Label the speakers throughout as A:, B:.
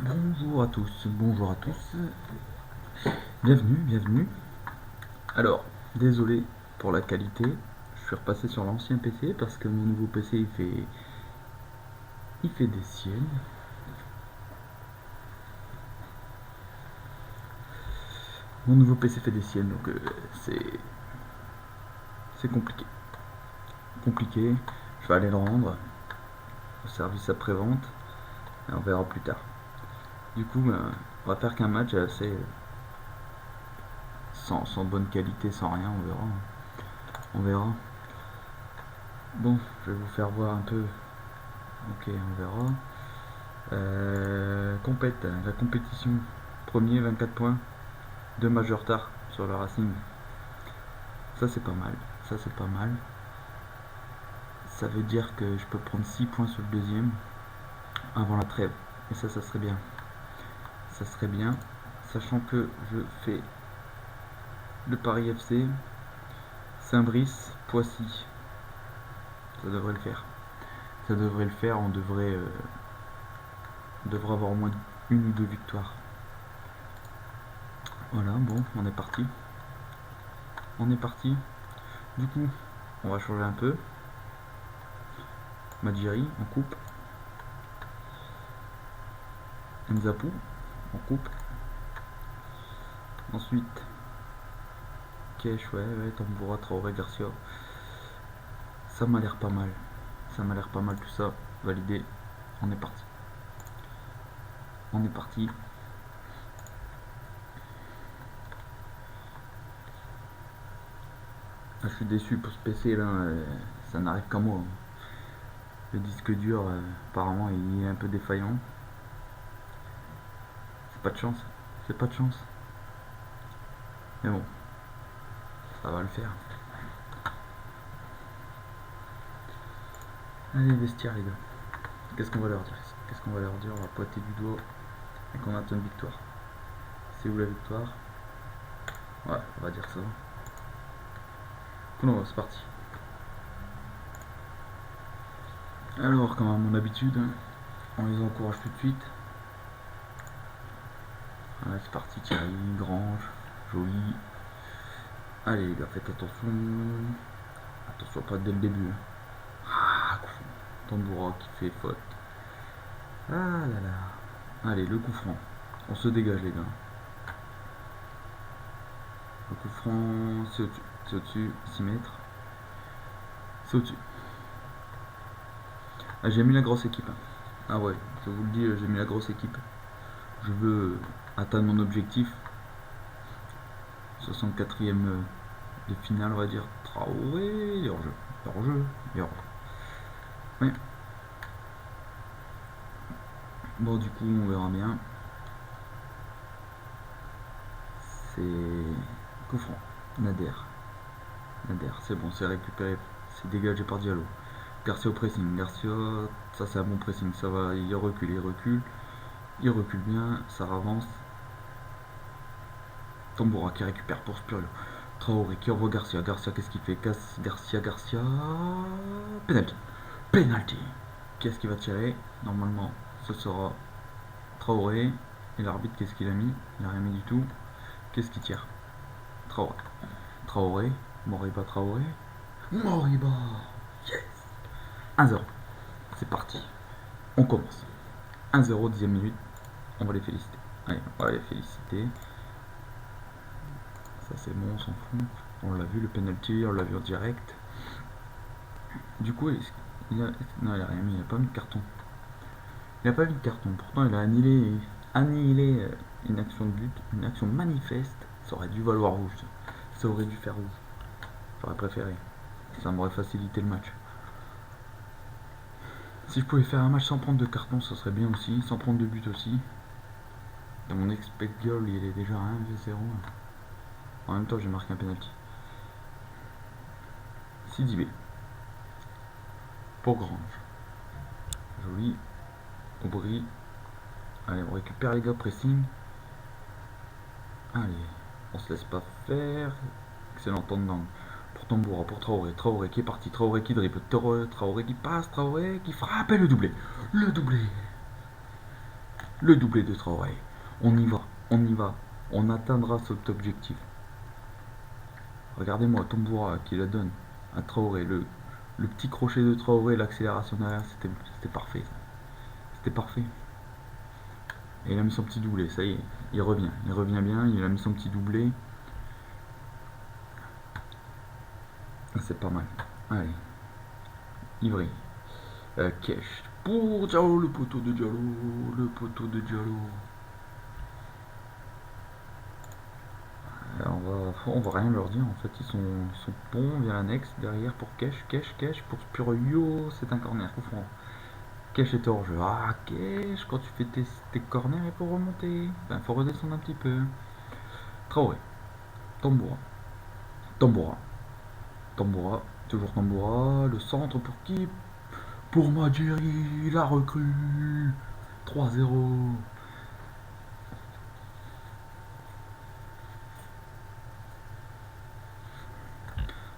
A: Bonjour à tous, bonjour à tous, bienvenue, bienvenue. Alors, désolé pour la qualité, je suis repassé sur l'ancien PC parce que mon nouveau PC il fait des siennes. Mon nouveau PC fait des siennes, donc c'est compliqué. Compliqué, je vais aller le rendre au service après-vente et on verra plus tard. Du coup, on va faire qu'un match assez sans bonne qualité, sans rien, on verra. On verra. Bon, je vais vous faire voir un peu. Ok, on verra. La compétition. Premier, 24 points. 2 matchs de retard sur le Racing. Ça, c'est pas mal. Ça, c'est pas mal. Ça veut dire que je peux prendre 6 points sur le deuxième avant la trêve. Et ça serait bien. Ça serait bien. Sachant que je fais le Paris FC, Saint-Brice, Poissy. Ça devrait le faire. Ça devrait le faire. On devrait avoir au moins une ou deux victoires. Voilà, bon, on est parti. On est parti. Du coup, on va changer un peu. Madjiri en coupe. Nzapou en coupe. Ensuite, Kesh, ouais, Tamboura, Traoré, Garcia. Ça m'a l'air pas mal. Ça m'a l'air pas mal tout ça. Validé. On est parti. On est parti. Ah, je suis déçu pour ce PC là. Ça n'arrive qu'à moi. Le disque dur, apparemment, il est un peu défaillant. C'est pas de chance. C'est pas de chance. Mais bon, ça va le faire. Allez, vestiaire, les gars. Qu'est-ce qu'on va leur dire? Qu'est-ce qu'on va leur dire? On va pointer du doigt et qu'on attend une victoire. C'est où la victoire? Ouais, on va dire ça. Non, c'est parti. Alors, comme à mon habitude, on les encourage tout de suite. Voilà, c'est parti, Thierry, Grange, joli. Allez les gars, faites attention. Attention, pas dès le début. Ah, Tamboura qui fait faute. Ah là là. Allez, le coup franc. On se dégage les gars. Le coup franc, c'est au-dessus. C'est au-dessus, 6 mètres. C'est au-dessus. Ah, j'ai mis la grosse équipe. Ah ouais, je vous le dis, j'ai mis la grosse équipe. Je veux atteindre mon objectif. 64e de finale, on va dire. Traoré, hors-jeu. Hors-jeu. Hors-jeu. Ouais. Bon, du coup, on verra bien. C'est coup franc. Nader. Nader, c'est bon, c'est récupéré. C'est dégagé par Diallo. Garcia au pressing. Garcia, ça c'est un bon pressing. Ça va, il recule, il recule. Il recule bien, ça avance. Tamboura qui récupère pour Spurio. Traoré qui envoie Garcia. Garcia, qu'est-ce qu'il fait? Garcia. Penalty. Penalty. Qui est-ce qui va tirer? Normalement, ce sera Traoré. Et l'arbitre, qu'est-ce qu'il a mis? Il n'a rien mis du tout. Qu'est-ce qu'il tire? Traoré. Traoré. Moriba Traoré. Moriba. Yes. 1-0. C'est parti. On commence. 1-0, 10e minute. On va les féliciter. Allez, on va les féliciter. Ça c'est bon, on s'en fout. On l'a vu, le penalty, on l'a vu en direct. Du coup, non, il a rien mis, il a pas mis de carton. Il a pas mis de carton. Pourtant, il a annihilé une action de but, une action manifeste. Ça aurait dû valoir rouge. Ça aurait dû faire rouge. J'aurais préféré. Ça m'aurait facilité le match. Si je pouvais faire un match sans prendre de carton, ça serait bien aussi. Sans prendre de but aussi. Dans mon expect goal, il est déjà à 1-0. En même temps, j'ai marqué un penalty. Sidibé. Pour Grange. Joli. Aubry. Allez, on récupère les gars, pressing. Allez, on se laisse pas faire. Excellent temps dedans. Pour Tamboura, pour Traoré. Traoré qui est parti. Traoré qui dribble. Traoré qui passe. Traoré qui frappe et le doublé. Le doublé. Le doublé de Traoré. On y va, on y va. On atteindra cet objectif. Regardez-moi, Tomboura qui la donne à Traoré. Le petit crochet de Traoré, l'accélération derrière, c'était parfait. C'était parfait. Et il a mis son petit doublé, ça y est, il revient bien, il a mis son petit doublé. C'est pas mal. Allez, Ivry. Cash. Pour Diallo, le poteau de Diallo. Le poteau de Diallo. On va rien leur dire en fait, ils sont bons via l'annexe derrière pour Cash pour Spurio, c'est un corner, coup franc. Cash est hors jeu. Ah, Cash, quand tu fais tes corners, il faut remonter. Ben, faut redescendre un petit peu. Traoré. Tamboura. Tamboura. Tamboura. Toujours Tamboura. Le centre pour qui? Pour Madjeri, la recrue. 3-0.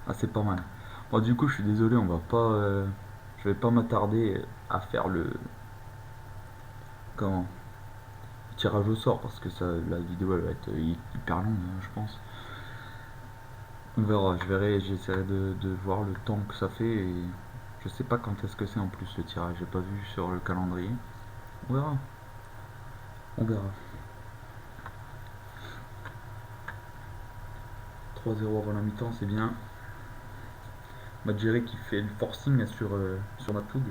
A: Ah, c'est pas mal. Bon, du coup, je suis désolé, on va pas. Je vais pas m'attarder à faire le. Comment? Tirage au sort parce que ça, la vidéo elle va être hyper longue, hein, je pense. On verra, j'essaierai de voir le temps que ça fait et je sais pas quand est-ce que c'est en plus le tirage, j'ai pas vu sur le calendrier. On verra, on verra. 3-0 avant la mi-temps, c'est bien. Madjeri qui fait le forcing sur Matoug.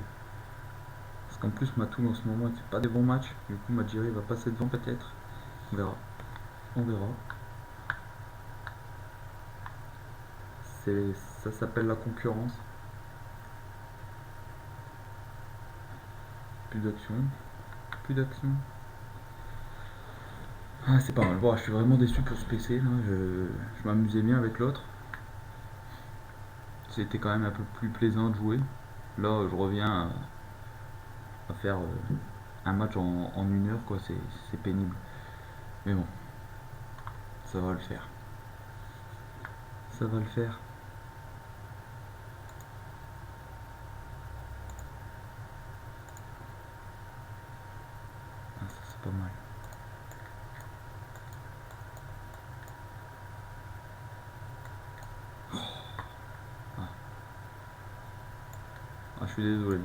A: Parce qu'en plus Matoug en ce moment il fait pas des bons matchs. Du coup Madjeri va passer devant peut-être. On verra. On verra. Ça s'appelle la concurrence. Plus d'action. Plus d'action. Ah, c'est pas mal. Bon, je suis vraiment déçu pour ce PC. Là. Je m'amusais bien avec l'autre. C'était quand même un peu plus plaisant de jouer. Là, je reviens à faire un match en 1 heure, quoi. C'est pénible. Mais bon, ça va le faire. Ça va le faire. Ah, ça, c'est pas mal. Ah, ah, je suis désolé.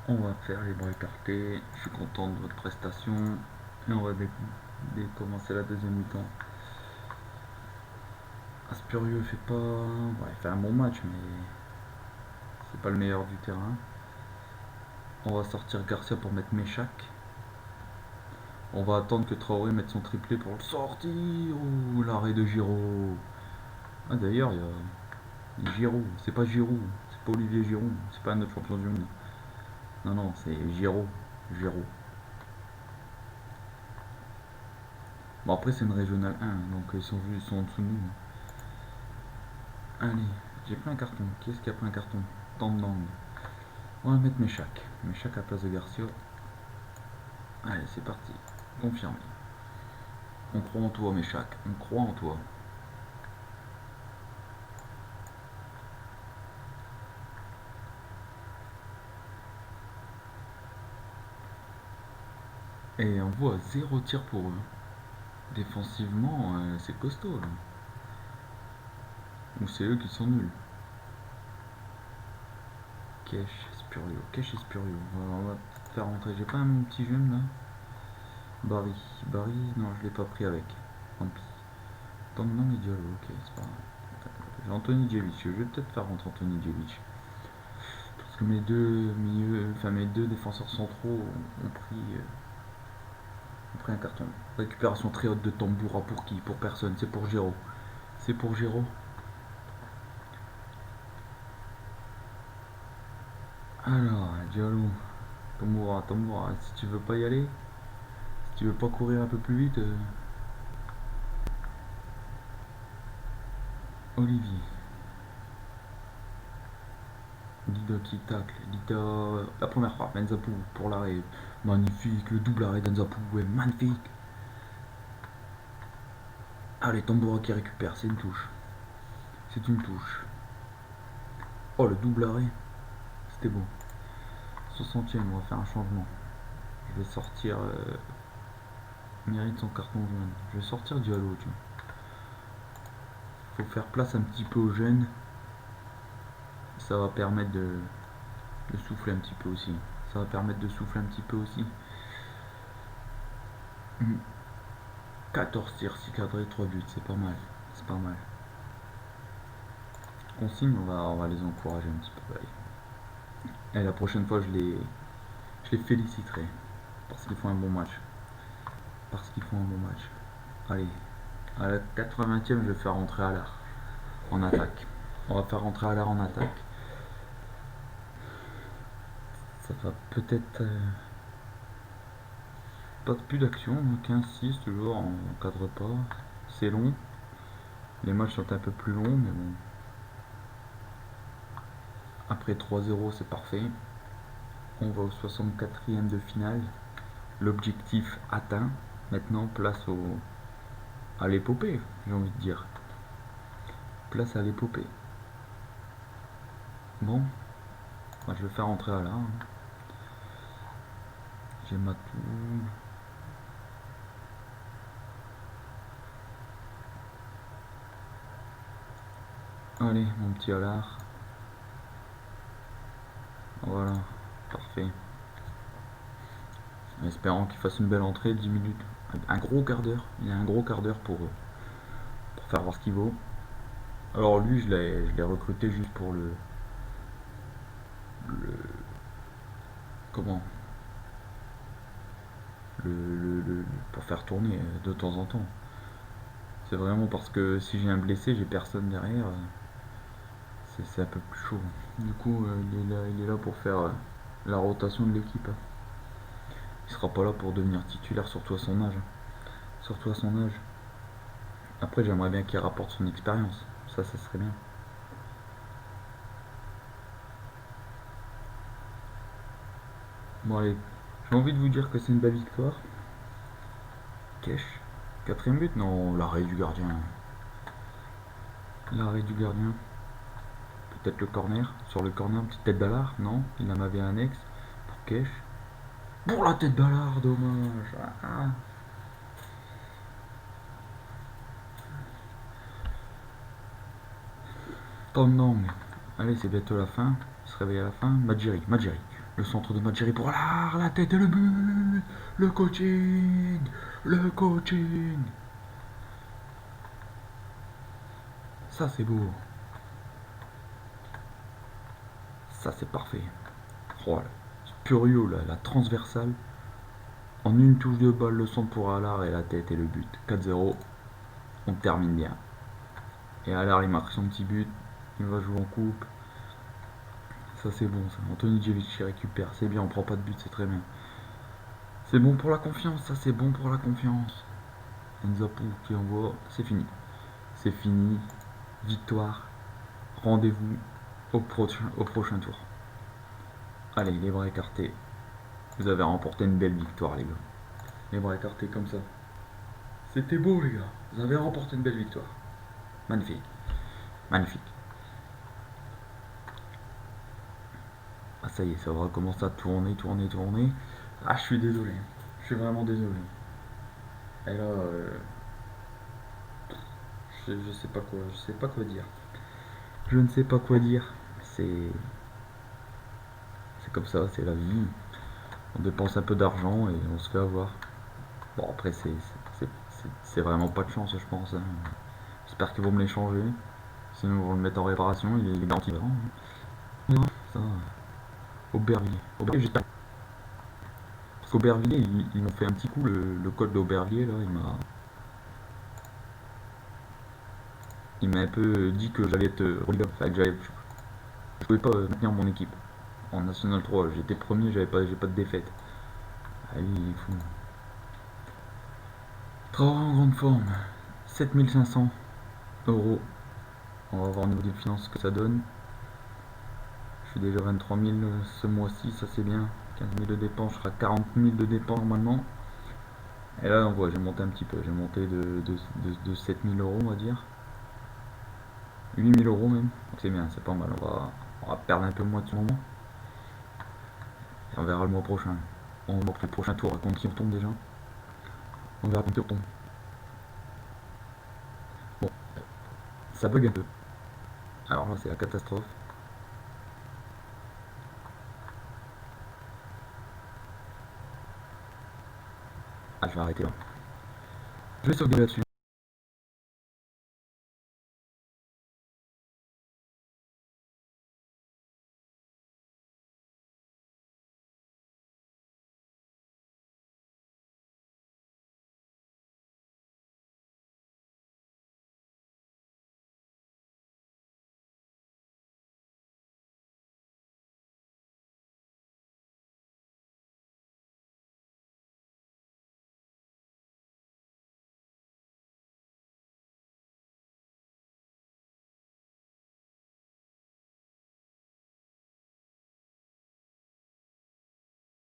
A: On va faire les bras écartés. Je suis content de votre prestation. Et on va commencer la deuxième mi-temps. Aspurieux fait pas. Ouais, il fait un bon match, mais c'est pas le meilleur du terrain. On va sortir Garcia pour mettre Méchac. On va attendre que Traoré mette son triplé pour le sortir. Ouh, l'arrêt de Giroud. Ah, d'ailleurs, il y a Giroud. C'est pas Giroud. C'est pas Olivier Giroud. C'est pas un autre champion du monde. Non, non, c'est Giroud. Giroud. Bon, après, c'est une régionale 1. Donc, ils sont en dessous de nous. Allez, j'ai pris un carton. Qui est-ce qui a pris un carton? Tandang. On va mettre Méchac. Méchac à la place de Garcia. Allez, c'est parti. Confirmé. On croit en toi, Méchac. On croit en toi. Et on voit 0 tir pour eux. Défensivement, c'est costaud. Là. Ou c'est eux qui sont nuls. Cash et Spurio. On va faire rentrer. J'ai pas un petit jeune là. Barry. Barry, non, je l'ai pas pris avec. Tant pis. Tandang et Diallo, ok, c'est pas grave. J'ai Anthony Djevic. Je vais peut-être faire rentrer Anthony Djevic. Parce que mes deux défenseurs centraux ont pris un carton. Récupération très haute de Tamboura pour qui? Pour personne. C'est pour Géraud. C'est pour Géraud. Alors, Diallo. Tamboura. Si tu veux pas y aller, si tu veux pas courir un peu plus vite, Olivier. Dida qui tacle. Dida, la première frappe. Nzapou pour l'arrêt. Magnifique. Le double arrêt d'Nzapou. Ouais, magnifique. Allez, Tamboura qui récupère. C'est une touche. C'est une touche. Oh, le double arrêt. C'était beau. 60e, on va faire un changement. Je vais sortir... mérite son carton jaune. Je vais sortir Diallo, tu vois. Faut faire place un petit peu aux jeunes. Ça va permettre de souffler un petit peu aussi. Ça va permettre de souffler un petit peu aussi. 14 tirs, 6 cadrés, 3 buts, c'est pas mal. C'est pas mal. Consigne, on va les encourager un petit peu. Allez. Et la prochaine fois, je les féliciterai. Parce qu'ils font un bon match. Parce qu'ils font un bon match. Allez. À la 80e, je vais faire rentrer Allard en attaque. On va faire rentrer Allard en attaque. Ça va peut-être... pas plus d'action, 15-6 toujours, on cadre pas. C'est long. Les matchs sont un peu plus longs, mais bon. Après 3-0, c'est parfait. On va au 64e de finale. L'objectif atteint. Maintenant, place à l'épopée, j'ai envie de dire. Place à l'épopée. Bon, moi, je vais faire entrer à là. J'ai ma tour. Allez, mon petit Allard. Voilà, parfait. En espérant qu'il fasse une belle entrée, 10 minutes. Un gros quart d'heure. Il y a un gros quart d'heure pour faire voir ce qu'il vaut. Alors lui, je l'ai recruté juste pour le comment pour faire tourner de temps en temps. C'est vraiment parce que si j'ai un blessé, j'ai personne derrière. C'est un peu plus chaud. Du coup, il est là pour faire la rotation de l'équipe. Il sera pas là pour devenir titulaire, surtout à son âge. Surtout à son âge. Après, j'aimerais bien qu'il rapporte son expérience. Ça serait bien. Bon allez, j'ai envie de vous dire que c'est une belle victoire. Cash. Quatrième but? Non, l'arrêt du gardien. L'arrêt du gardien. Peut-être le corner. Sur le corner, petite tête d'Allard. Non, il en avait un ex. Pour Cash. Pour la tête d'Allard, dommage. Ah. Oh non, mais... Allez, c'est bientôt la fin. Il se réveille à la fin. Madjiri. Le centre de Madjiri pour Allard. La tête et le but. Le coaching. Le coaching. Ça, c'est beau. Ça, c'est parfait. Oh, Purio, là, la transversale. En une touche de balle, le centre pour Allard et la tête et le but. 4-0. On termine bien. Et Allard, il marque son petit but. Il va jouer en coupe. Ça, c'est bon, ça. Anthony Djevic qui récupère. C'est bien, on prend pas de but, c'est très bien. C'est bon pour la confiance, ça, c'est bon pour la confiance. Nzapou qui envoie. C'est fini. C'est fini. Victoire. Rendez-vous au prochain tour. Allez, les bras écartés. Vous avez remporté une belle victoire, les gars. Les bras écartés comme ça. C'était beau, les gars. Vous avez remporté une belle victoire. Magnifique. Magnifique. Ah, ça y est, ça va recommencer à tourner. Ah, je suis désolé. Je suis vraiment désolé. Et là, je sais pas quoi. Je sais pas quoi dire. Je ne sais pas quoi dire. C'est comme ça, c'est la vie. On dépense un peu d'argent et on se fait avoir. Bon, après, c'est vraiment pas de chance, je pense. Hein. J'espère qu'ils vont me l'échanger. Sinon, ils vont le mettre en réparation. Il est garanti. Non, ça. Aubervilliers. J'espère. Parce qu'Aubervilliers, ils m'ont fait un petit coup. Le code d'Aubervilliers, là, il m'a un peu dit que j'allais être relégable. Enfin, je pouvais pas maintenir mon équipe. En National 3, j'étais premier, j'ai pas de défaite. Ah, il est fou. Traoré en grande forme. 7500 €. On va voir au niveau des finances ce que ça donne. Je suis déjà 23 000 ce mois-ci, ça c'est bien. 15 000 de dépenses, je serai à 40 000 de dépenses normalement. Et là, on voit, j'ai monté un petit peu. J'ai monté de 7 000 €, on va dire. 8 000 € même. Donc c'est bien, c'est pas mal. On va perdre un peu moins de ce moment. Et on verra le mois prochain. On va le prochain tour, contre qui on tombe déjà. On verra contre qui on tombe. Bon, ça bug un peu. Alors là, c'est la catastrophe. Ah, je vais arrêter là. Je vais sauvegarder là-dessus.